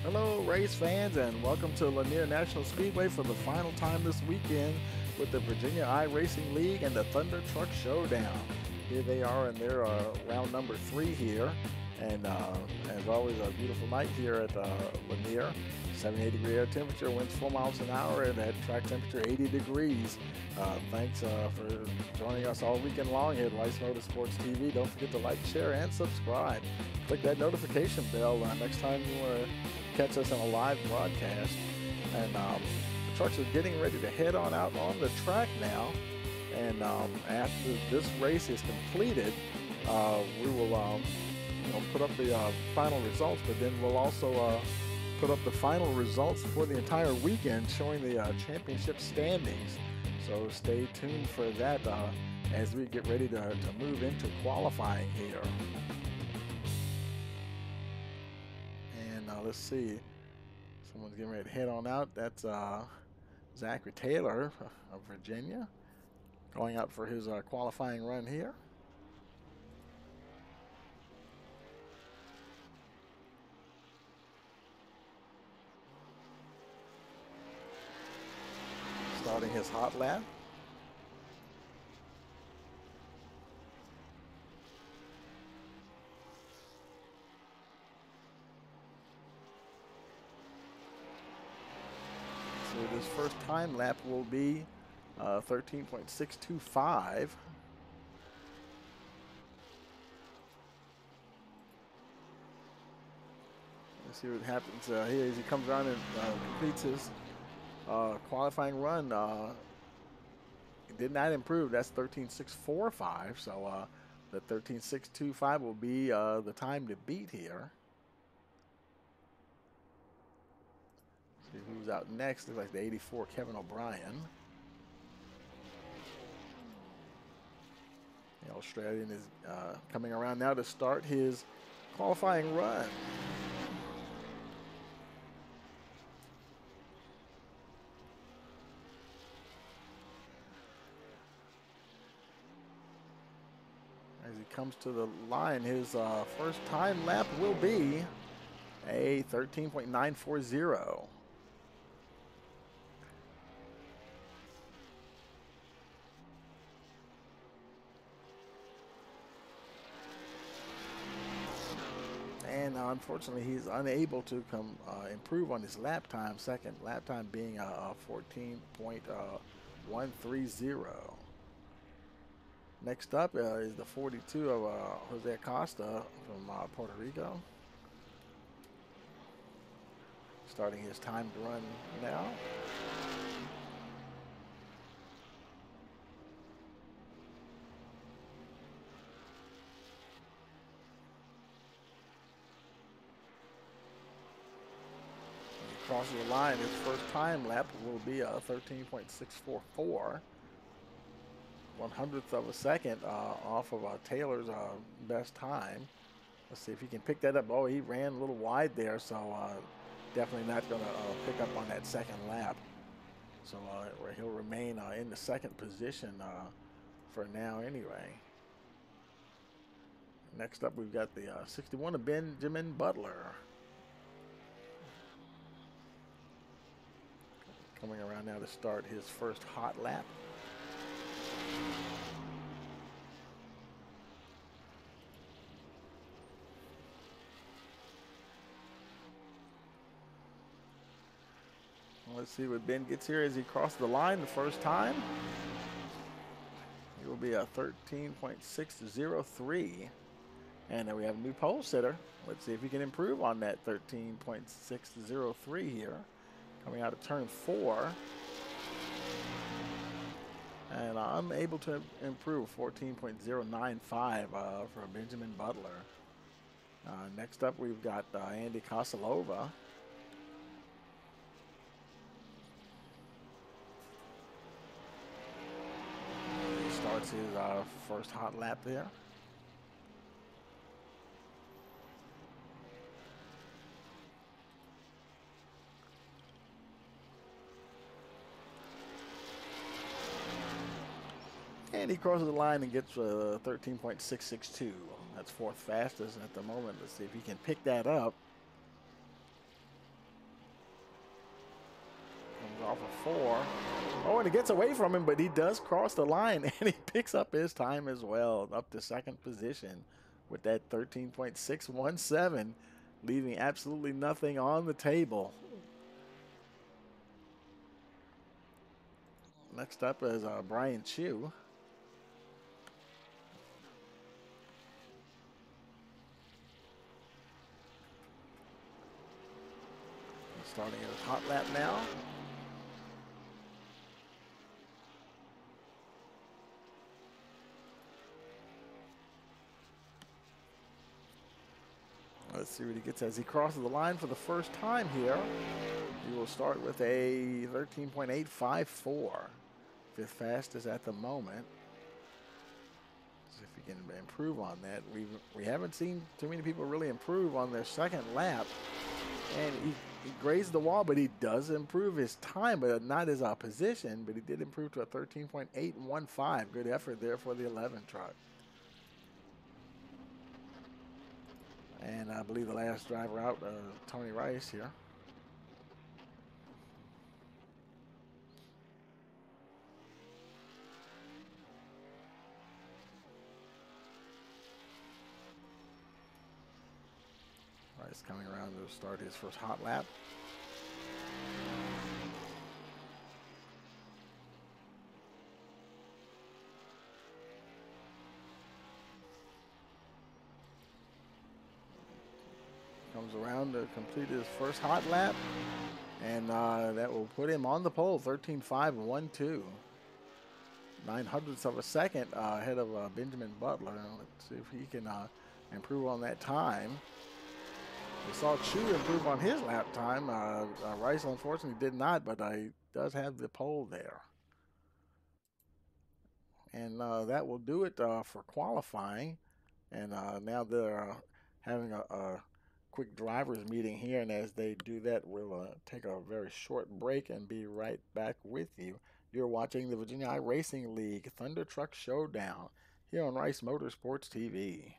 Hello, race fans, and welcome to Lanier National Speedway for the final time this weekend with the Virginia iRacing League and the Thunder Truck Showdown. Here they are in their round number 3 here, and as always, a beautiful night here at Lanier. 78-degree air temperature, winds 4 miles an hour, and at track temperature 80 degrees. Thanks for joining us all weekend long here at Lights Motorsports TV. Don't forget to like, share, and subscribe. Click that notification bell next time you want to catch us on a live broadcast. And the trucks are getting ready to head on out on the track now. And after this race is completed, we will put up the final results, but then we'll also put up the final results for the entire weekend showing the championship standings. So stay tuned for that as we get ready to move into qualifying here. And let's see, someone's getting ready to head on out. That's Zachary Taylor of Virginia going out for his qualifying run here. Starting his hot lap. So this first time lap will be 13.625. Let's see what happens here as he comes around and completes his qualifying run. It did not improve. That's 13.645. So the 13.625 will be the time to beat here. See who's out next. Looks like the 84 Kevin O'Brien. The Australian is coming around now to start his qualifying run. As he comes to the line, his first time lap will be a 13.940. And unfortunately, he's unable to improve on his lap time, second lap time being a 14.130. Next up is the 42 of Jose Acosta from Puerto Rico. Starting his timed run now. Crosses the line, his first time lap will be a 13.644. 100th of a second off of Taylor's best time. Let's see if he can pick that up. Oh, he ran a little wide there, so definitely not going to pick up on that second lap. So he'll remain in the second position for now anyway. Next up, we've got the 61 of Benjamin Butler. Coming around now to start his first hot lap. Let's see what Ben gets here as he crosses the line the first time. It will be a 13.603. And then we have a new pole sitter. Let's see if he can improve on that 13.603 here. Coming out of turn 4. And I'm able to improve 14.095 for Benjamin Butler. Next up, we've got Andy Kosalova. He starts his first hot lap there. And he crosses the line and gets 13.662. That's fourth fastest at the moment. Let's see if he can pick that up. 13.4. Oh, and it gets away from him, but he does cross the line, and he picks up his time as well, up to second position with that 13.617, leaving absolutely nothing on the table. Next up is Brian Chu. Starting his hot lap now. Let's see what he gets as he crosses the line for the first time here. He will start with a 13.854. Fifth fastest at the moment. See if he can improve on that. We haven't seen too many people really improve on their second lap. And he grazed the wall, but he does improve his time, but not his position. But he did improve to a 13.815. Good effort there for the 11 truck. And I believe the last driver out, Tony Rice here. Rice coming around to start his first hot lap. Comes around to complete his first hot lap, and that will put him on the pole, 13.512. 0.09 of a second ahead of Benjamin Butler. Let's see if he can improve on that time. We saw Chu improve on his lap time. Rice unfortunately did not, but he does have the pole there. And that will do it for qualifying. And now they're having a quick drivers meeting here, and as they do that, we'll take a very short break and be right back with you. You're watching the Virginia iRacing League Thunder Truck Showdown here on Rice Motorsports TV.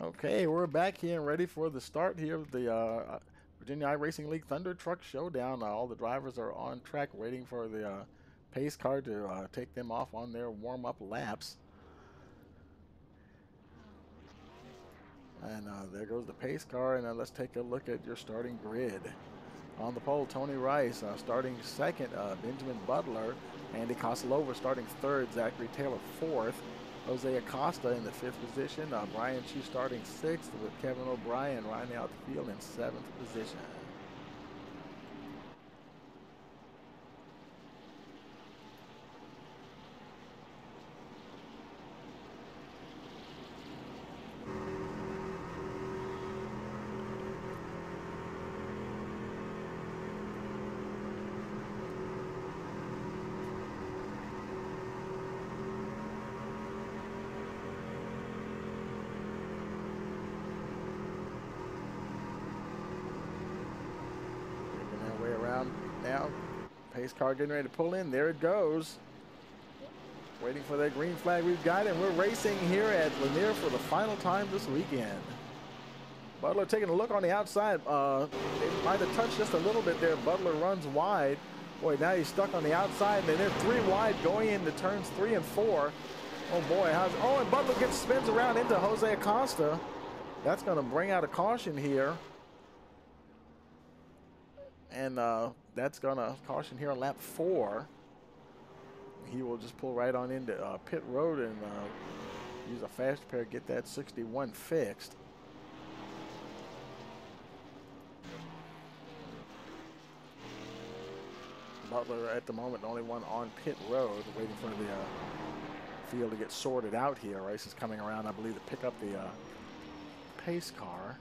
Okay, we're back here and ready for the start here of the Virginia iRacing League Thunder Truck Showdown. All the drivers are on track waiting for the pace car to take them off on their warm-up laps. And there goes the pace car, and let's take a look at your starting grid. On the pole, Tony Rice starting second, Benjamin Butler, Andy Costellova starting third, Zachary Taylor fourth, Jose Acosta in the fifth position, Brian Chu starting sixth, with Kevin O'Brien riding out the field in seventh position. Pace car getting ready to pull in. There it goes. Waiting for that green flag. We've got it. We're racing here at Lanier for the final time this weekend. Butler taking a look on the outside. They might have touched just a little bit there. Butler runs wide. Boy, now he's stuck on the outside, and they're 3 wide going into turns 3 and 4. Oh boy, and Butler spins around into Jose Acosta. That's going to bring out a caution here. And that's going to caution here on lap 4. He will just pull right on into pit road and use a fast repair to get that 61 fixed. Butler at the moment the only one on pit road, waiting for the field to get sorted out here. Rice is coming around, I believe, to pick up the pace car.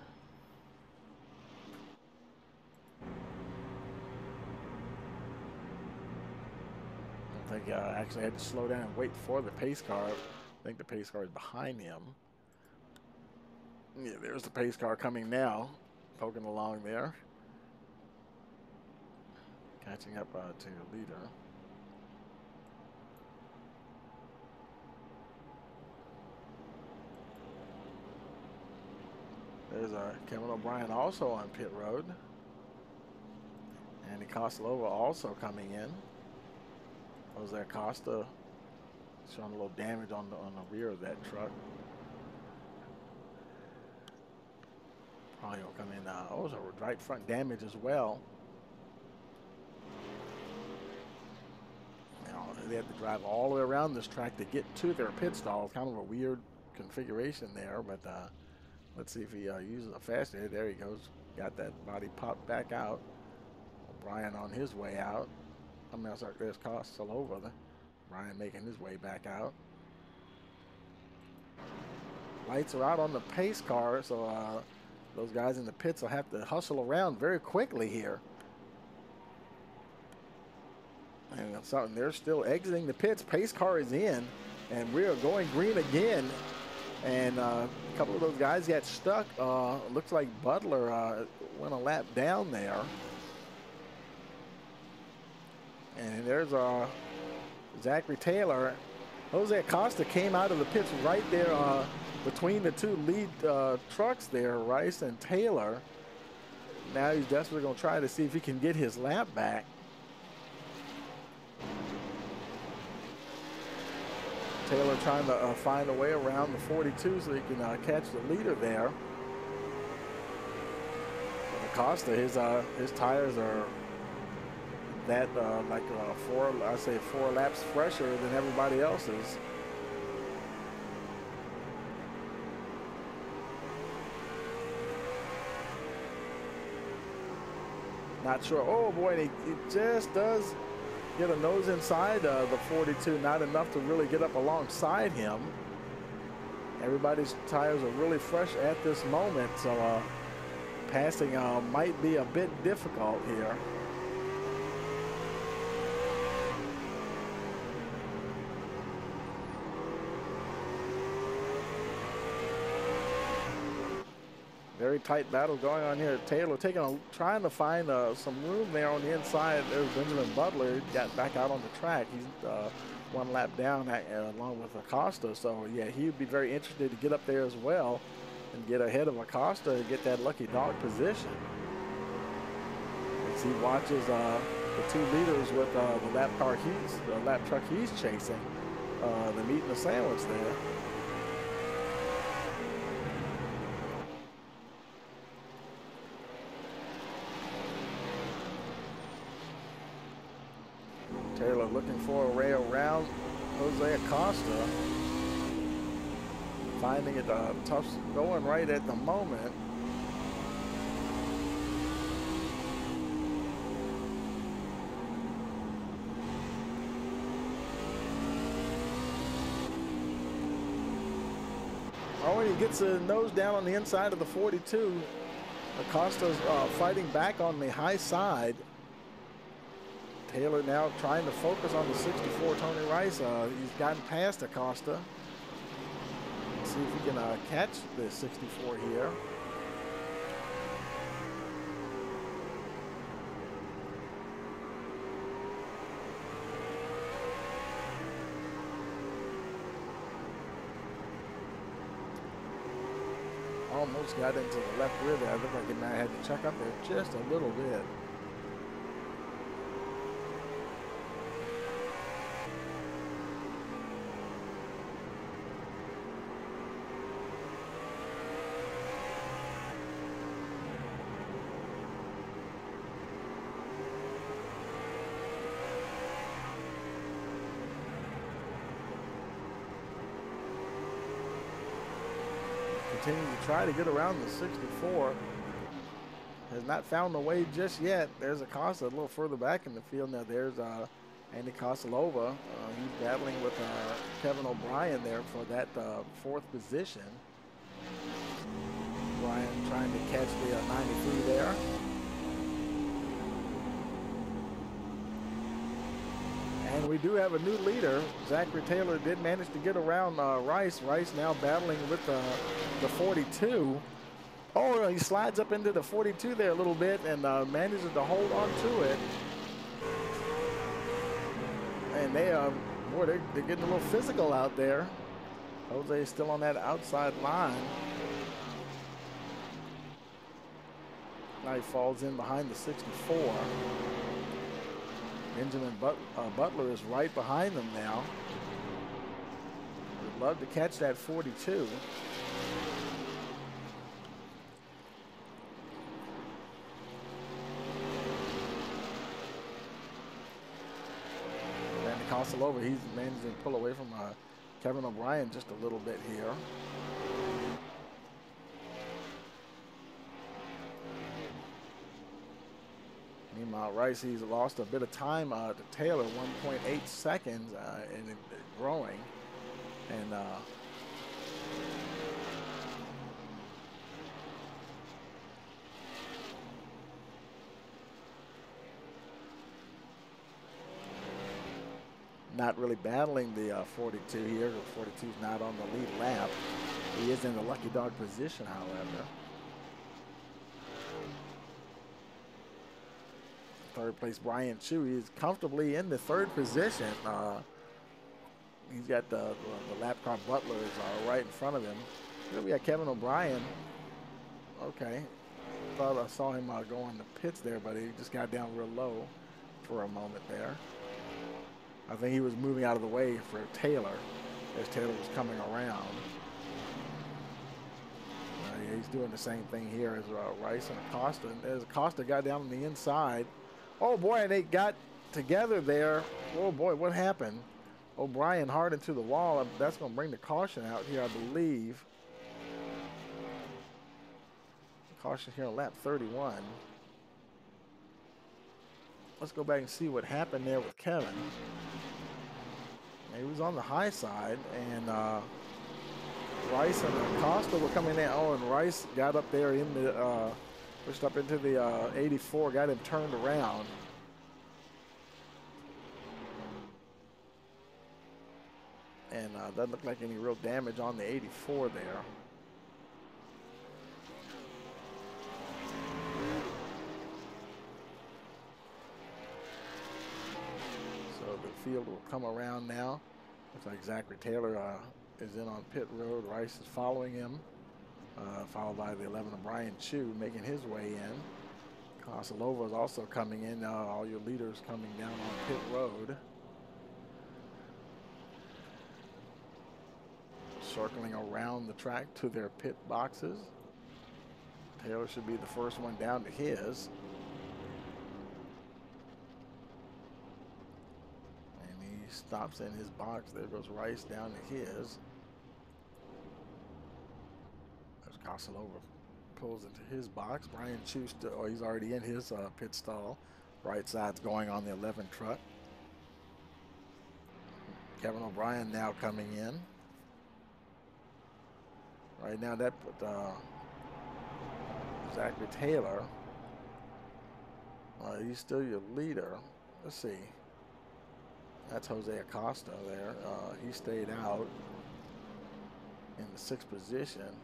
I think actually had to slow down and wait for the pace car. I think the pace car is behind him. Yeah, there's the pace car coming now, poking along there. Catching up to your leader. There's Kevin O'Brien also on pit road. Andy Costellova also coming in. Jose Acosta showing a little damage on the rear of that truck. Probably will come in. Also right front damage as well. They have to drive all the way around this track to get to their pit stall. Kind of a weird configuration there, but let's see if he uses a fast air. There he goes. Got that body popped back out. O'Brien on his way out. I mean, sorry, there's Costellova. Brian making his way back out. Lights are out on the pace car, so those guys in the pits will have to hustle around very quickly here. And something, they're still exiting the pits. Pace car is in, and we're going green again. And a couple of those guys got stuck. Looks like Butler went a lap down there. And there's Zachary Taylor. Jose Acosta came out of the pits right there between the two lead trucks there, Rice and Taylor. Now he's desperately going to try to see if he can get his lap back. Taylor trying to find a way around the 42 so he can catch the leader there. Acosta, his tires are that like four laps fresher than everybody else's. Not sure. Oh boy, he just does get a nose inside the 42, not enough to really get up alongside him. Everybody's tires are really fresh at this moment, so passing might be a bit difficult here. Very tight battle going on here. Taylor trying to find some room there on the inside. There's Benjamin Butler. He got back out on the track. He's one lap down along with Acosta. So, yeah, he would be very interested to get up there as well and get ahead of Acosta and get that lucky dog position. As he watches the two leaders with the lap truck he's chasing, the meat and the sandwich there. Taylor looking for a way around Jose Acosta. Finding it tough going right at the moment. Oh, and he gets a nose down on the inside of the 42. Acosta's fighting back on the high side. Taylor now trying to focus on the 64, Tony Rice. He's gotten past Acosta. Let's see if he can catch the 64 here. almost got into the left rear there. I looked like he might have had to check up there just a little bit. Continues to try to get around the 64. Has not found a way just yet. There's Acosta a little further back in the field. Now there's Andy Kosalova. He's battling with Kevin O'Brien there for that fourth position. O'Brien trying to catch the 93 there. And we do have a new leader. Zachary Taylor did manage to get around Rice. Rice now battling with the 42. Oh, he slides up into the 42 there a little bit and manages to hold on to it. And they boy, they're getting a little physical out there. Jose is still on that outside line. Now he falls in behind the 64. Benjamin Butler is right behind them now. Would love to catch that 42. Randy Kosalova, he's managing to pull away from Kevin O'Brien just a little bit here. Meanwhile, Rice, he's lost a bit of time to Taylor, 1.8 seconds, and growing. And not really battling the 42 here. The 42 is not on the lead lap. He is in the lucky dog position, however. Third place, Brian Chu. He's comfortably in the third position. He's got the lap car Butler is right in front of him. Here we got Kevin O'Brien. Okay. Thought I saw him go on the pits there, but he just got down real low for a moment there. I think he was moving out of the way for Taylor as Taylor was coming around. Yeah, he's doing the same thing here as Rice and Acosta. And as Acosta got down on the inside, oh boy, they got together there. Oh boy, what happened? O'Brien hard into the wall. That's going to bring the caution out here, I believe. Caution here on lap 31. Let's go back and see what happened there with Kevin. He was on the high side, and Rice and Acosta were coming in. Oh, and Rice got up there in the pushed up into the 84, got him turned around. And doesn't look like any real damage on the 84 there. So the field will come around now. Looks like Zachary Taylor is in on pit road. Rice is following him. Followed by the 11 of Brian Chu making his way in. Kosalova is also coming in. All your leaders coming down on pit road. Circling around the track to their pit boxes. Taylor should be the first one down to his. And he stops in his box. There goes Rice down to his. Kosalova pulls into his box. Brian Chu, he's already in his pit stall. Right side's going on the 11 truck. Kevin O'Brien now coming in. Right now that put Zachary Taylor. He's still your leader. Let's see. That's Jose Acosta there. He stayed out in the 6th position.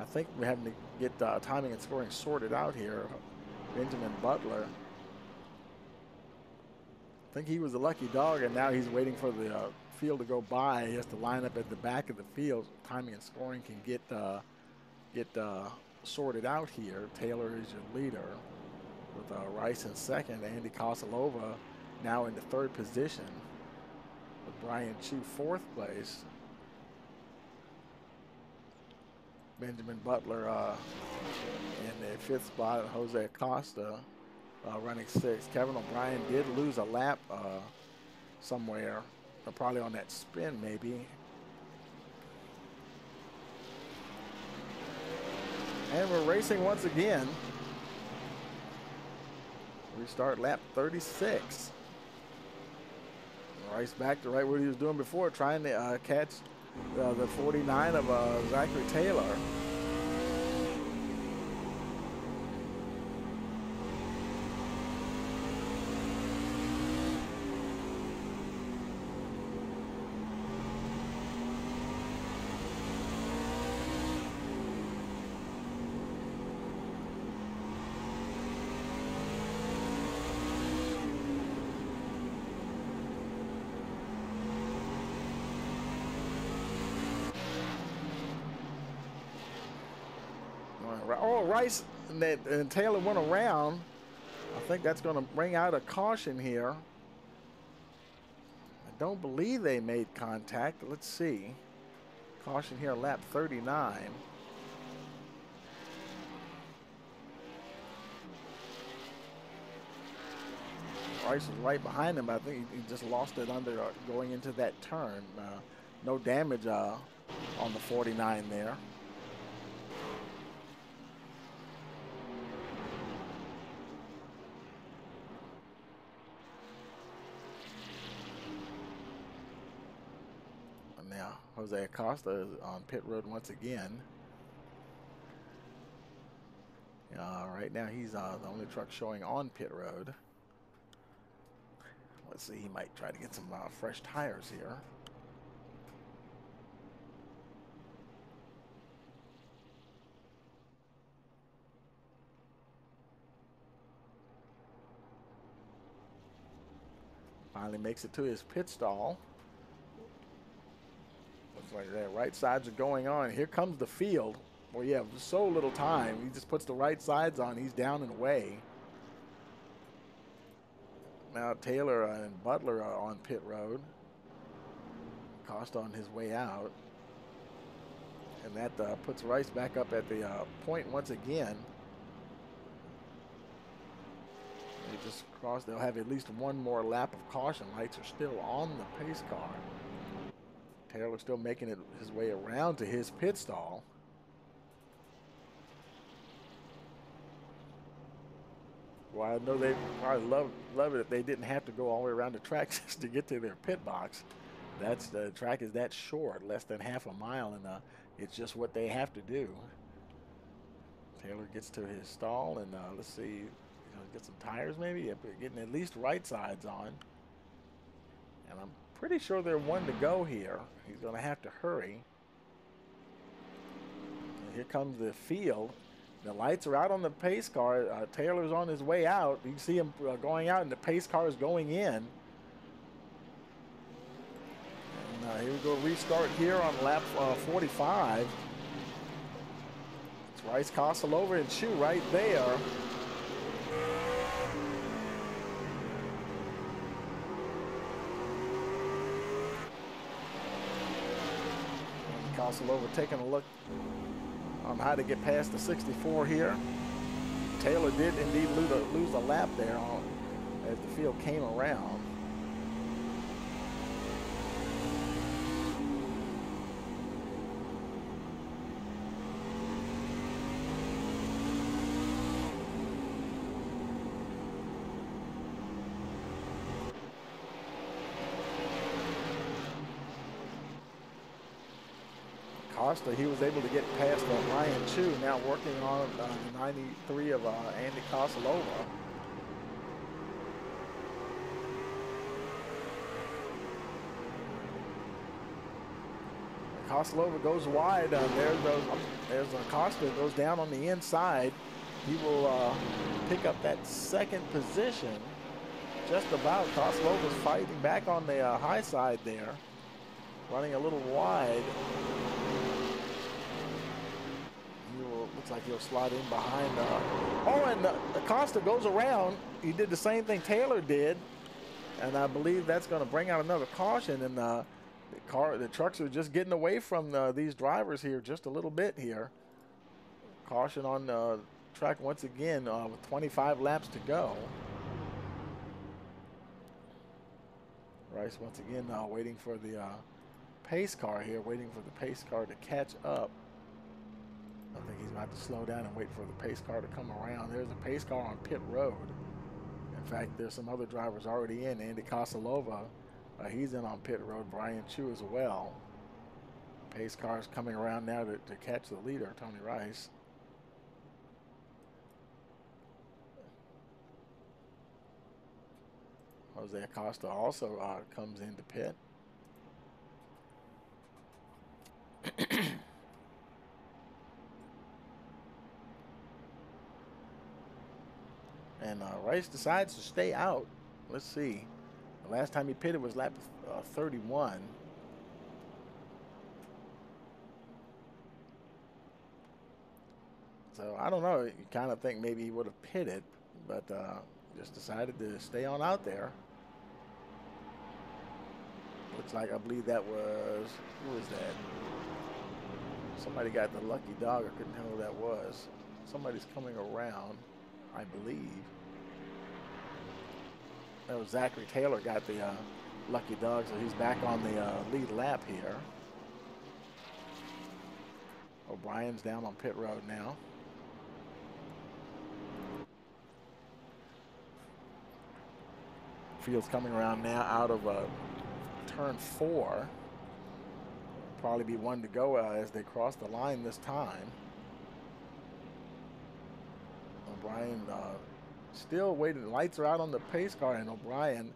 I think we're having to get timing and scoring sorted out here. Benjamin Butler. I think he was a lucky dog, and now he's waiting for the field to go by. He has to line up at the back of the field. Timing and scoring can get sorted out here. Taylor is your leader with Rice in second. Andy Kosalova now in the third position with Brian Chu fourth place. Benjamin Butler in the fifth spot. Jose Acosta running sixth. Kevin O'Brien did lose a lap somewhere, probably on that spin maybe. And we're racing once again. We start lap 36. Rice back to right where he was doing before, trying to catch the 49 of Zachary Taylor. Oh, Rice and Taylor went around. I think that's going to bring out a caution here. I don't believe they made contact. Let's see. Caution here, lap 39. Rice was right behind him, but I think he just lost it under going into that turn. No damage on the 49 there. Now, Jose Acosta is on pit road once again. Right now, he's the only truck showing on pit road. Let's see, he might try to get some fresh tires here. Finally makes it to his pit stall. Looks like that right sides are going on. Here comes the field. Well, yeah, so little time. He just puts the right sides on. He's down and away. Now Taylor and Butler are on pit road. Costa on his way out. And that puts Rice back up at the point once again. They just crossed. They'll have at least one more lap of caution. Lights are still on the pace car. Taylor still making it his way around to his pit stall. Well, I know they probably love it if they didn't have to go all the way around the track just to get to their pit box. The track is that short, less than half a mile, and it's just what they have to do. Taylor gets to his stall, and let's see, get some tires maybe. Yeah, getting at least right sides on. And I'm pretty sure they're one to go here. He's going to have to hurry. And here comes the field. The lights are out on the pace car. Taylor's on his way out. You can see him going out, and the pace car is going in. And here we go, restart here on lap 45. It's Rice, Kosalova, and Chu right there. And Kosalova taking a look on how to get past the 64 here. Taylor did indeed lose a lap there as the field came around. Costa, he was able to get past Ryan Chu, now working on the 93 of Andy Kosalova. Kosalova goes wide. There's Costa goes down on the inside. He will pick up that second position. Just about. Kosalova's fighting back on the high side there. running a little wide. Looks like he'll slide in behind. Oh, and Acosta goes around. He did the same thing Taylor did, and I believe that's going to bring out another caution. And the trucks are just getting away from these drivers here just a little bit here. Caution on the track once again with 25 laps to go. Rice once again waiting for the pace car here, waiting for the pace car to catch up. I think he's about to slow down and wait for the pace car to come around. There's a pace car on pit road. In fact, there's some other drivers already in. Andy Kosalova, he's in on pit road. Brian Chu as well. Pace car is coming around now to catch the leader, Tony Rice. Jose Acosta also comes into pit. And Rice decides to stay out. Let's see. The last time he pitted was lap 31. So I don't know. You kind of think maybe he would have pitted, but just decided to stay on out there. Looks like, I believe that was, who was that? Somebody got the lucky dog. I couldn't tell who that was. Somebody's coming around, I believe. That was Zachary Taylor got the lucky dog, so he's back on the lead lap here. O'Brien's down on pit road now. Field's coming around now out of turn 4. Probably be one to go as they cross the line this time. O'Brien still waiting. Lights are out on the pace car, and O'Brien,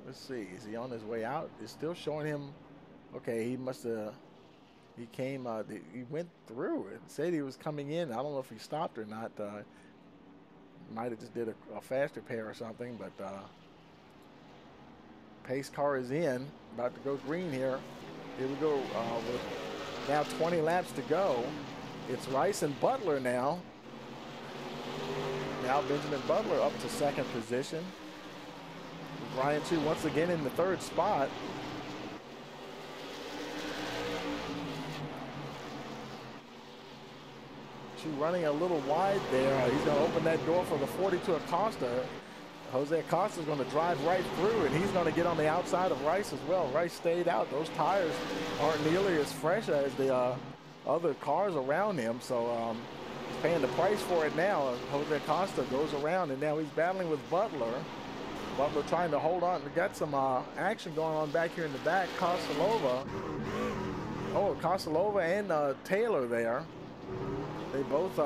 let's see, is he on his way out? It's still showing him, okay, he must have, he came, he went through it. Said he was coming in. I don't know if he stopped or not. Might have just did a fast repair or something, but pace car is in, about to go green here. Here we go with now 20 laps to go. It's Rice and Butler now. Now Benjamin Butler up to second position. Brian Chu once again in the third spot. Chu running a little wide there. He's going to open that door for the 42 Acosta. Jose Acosta is going to drive right through, and he's going to get on the outside of Rice as well. Rice stayed out. Those tires aren't nearly as fresh as the other cars around him, so he's paying the price for it now. Jose Acosta goes around, and now he's battling with Butler. Butler trying to hold on. We got some action going on back here in the back. Kosalova. Oh, Kosalova and Taylor there. They both,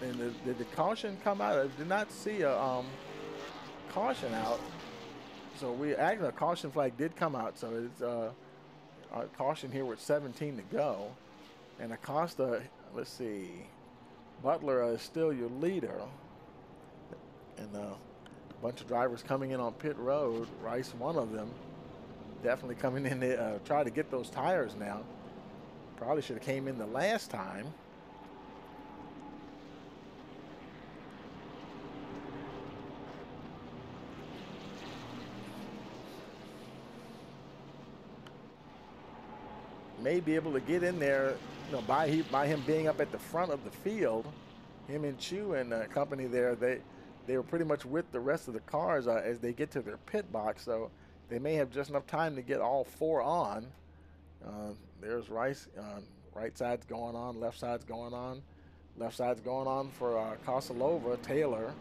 and did the caution come out? I did not see a caution out. So actually a caution flag did come out. So it's a caution here with 17 to go. And Acosta, let's see, Butler is still your leader. And a bunch of drivers coming in on pit road. Rice, one of them, definitely coming in to try to get those tires now. Probably should have came in the last time. May be able to get in there, you know, by him being up at the front of the field. Him and Chu and company there, they were pretty much with the rest of the cars as they get to their pit box, so they may have just enough time to get all four on. There's Rice. Right side's going on, left side's going on. Left side's going on for Kosalova. Taylor.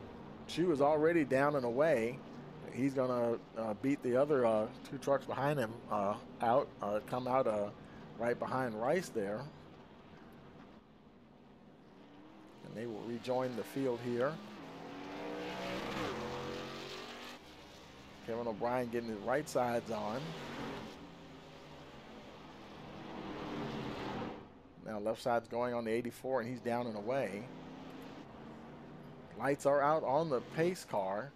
Chu is already down and away. He's going to beat the other two trucks behind him out, come out right behind Rice there. And they will rejoin the field here. Kevin O'Brien getting his right sides on. Now left side's going on the 84, and he's down and away. Lights are out on the pace car.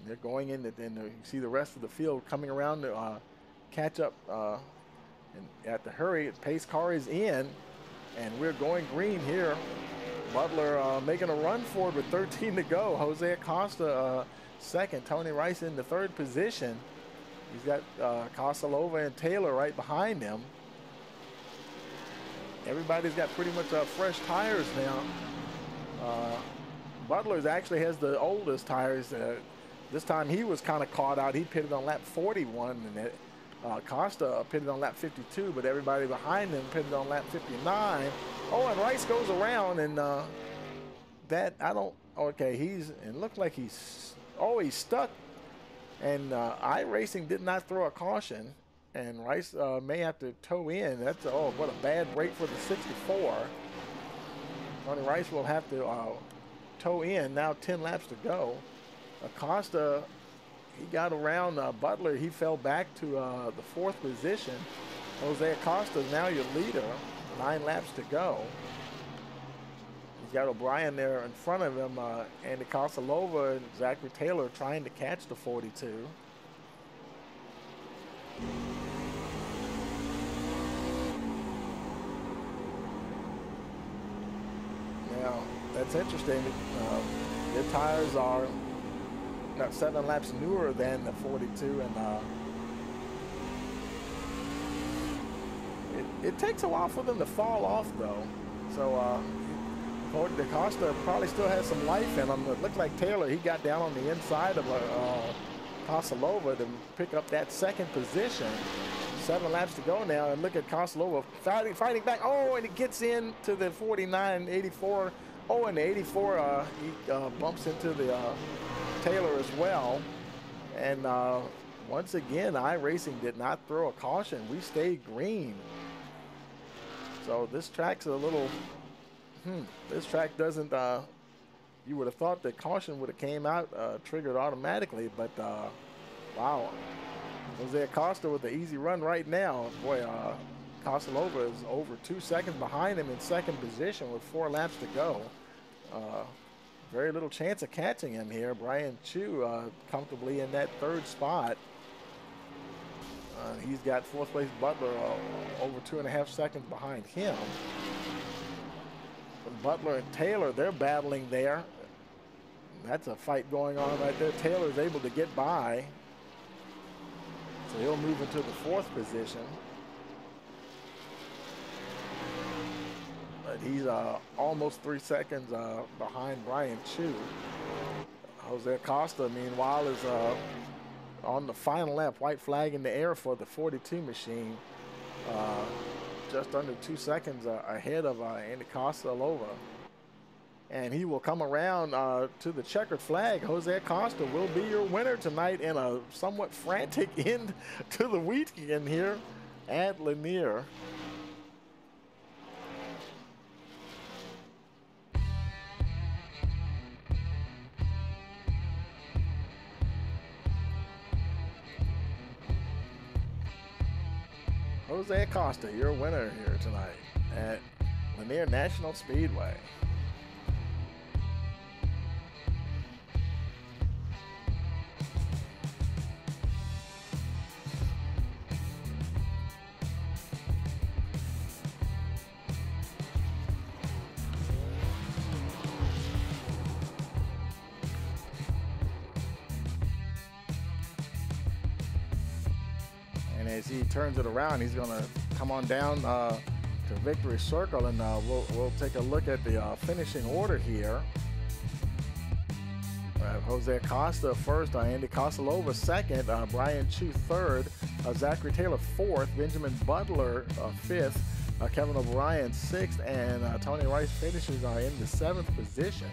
They're going in, and you see the rest of the field coming around to catch up and at the hurry. Pace car is in, and we're going green here. Butler making a run for it with 13 to go. Jose Acosta second. Tony Rice in the third position. He's got Kosalova and Taylor right behind him. Everybody's got pretty much fresh tires now. Butler's actually has the oldest tires. This time he was kind of caught out. He pitted on lap 41, and Costa pitted on lap 52, but everybody behind him pitted on lap 59. Oh, and Rice goes around, and okay, it looked like he's stuck. And iRacing did not throw a caution, and Rice may have to tow in. That's, oh, what a bad break for the 64. Tony Rice will have to tow in. Now 10 laps to go. Acosta, he got around Butler. He fell back to the fourth position. Jose Acosta is now your leader. 9 laps to go. He's got O'Brien there in front of him. Andy Kosalova and Zachary Taylor trying to catch the 42. Now, that's interesting. Their tires are about 7 laps newer than the 42, and it takes a while for them to fall off, though. So Acosta probably still has some life in him. It looked like Taylor, he got down on the inside of Kosalova to pick up that second position. 7 laps to go now, and look at Kosalova fighting back. Oh, and it gets into the 49, 84. Oh, and the 84, he bumps into the Taylor as well. And once again, iRacing did not throw a caution. We stayed green. So this track's a little, this track doesn't, you would have thought the caution would have came out, triggered automatically, but wow. Jose Acosta with the easy run right now. Boy, Kosalova is over 2 seconds behind him in second position with 4 laps to go. Very little chance of catching him here. Brian Chu comfortably in that third spot. He's got fourth place Butler over 2.5 seconds behind him. But Butler and Taylor, they're battling there. That's a fight going on right there. Taylor's able to get by. So he'll move into the fourth position. But he's almost 3 seconds behind Brian Chu. Jose Acosta, meanwhile, is on the final lap. White flag in the air for the 42 machine. Just under 2 seconds ahead of Andy Kosalova. And he will come around to the checkered flag. Jose Acosta will be your winner tonight in a somewhat frantic end to the weekend here at Lanier. Jose Acosta, your winner here tonight at Lanier National Speedway. As he turns it around, he's going to come on down to Victory Circle, and we'll take a look at the finishing order here. Jose Acosta first, Andy Kosalova second, Brian Chu third, Zachary Taylor fourth, Benjamin Butler fifth, Kevin O'Brien sixth, and Tony Rice finishes in the seventh position.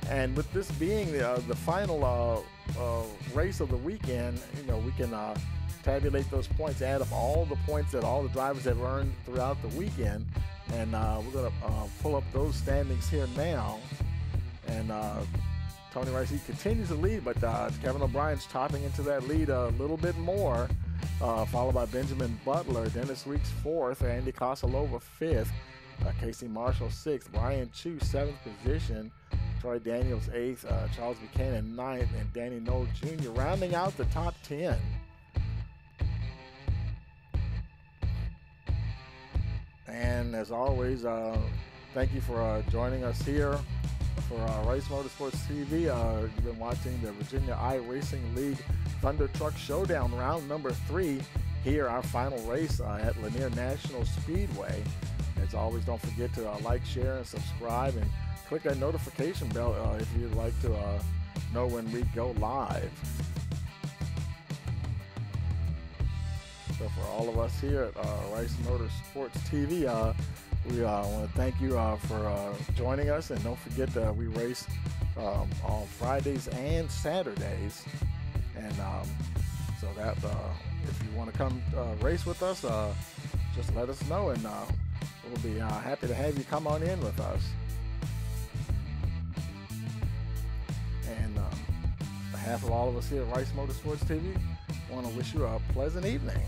And with this being the final race of the weekend, we can tabulate those points, add up all the points that all the drivers have earned throughout the weekend, and we're going to pull up those standings here now. And Tony Rice, he continues to lead, but Kevin O'Brien's chopping into that lead a little bit more, followed by Benjamin Butler, Dennis Weeks fourth, Andy Kosalova fifth, Casey Marshall sixth, Brian Chu seventh position, Troy Daniels eighth, Charles Buchanan ninth, and Danny Knoll Jr. rounding out the top 10. And as always, thank you for joining us here for Rice Motorsports TV. You've been watching the Virginia iRacing League Thunder Truck Showdown, round number 3. Here, our final race at Lanier National Speedway. As always, don't forget to like, share, and subscribe, and click that notification bell if you'd like to know when we go live. So for all of us here at Rice Motorsports TV, we want to thank you for joining us, and don't forget that we race on Fridays and Saturdays, and so that if you want to come race with us, just let us know, and we'll be happy to have you come on in with us. And on behalf of all of us here at Rice Motorsports TV, I want to wish you a pleasant evening.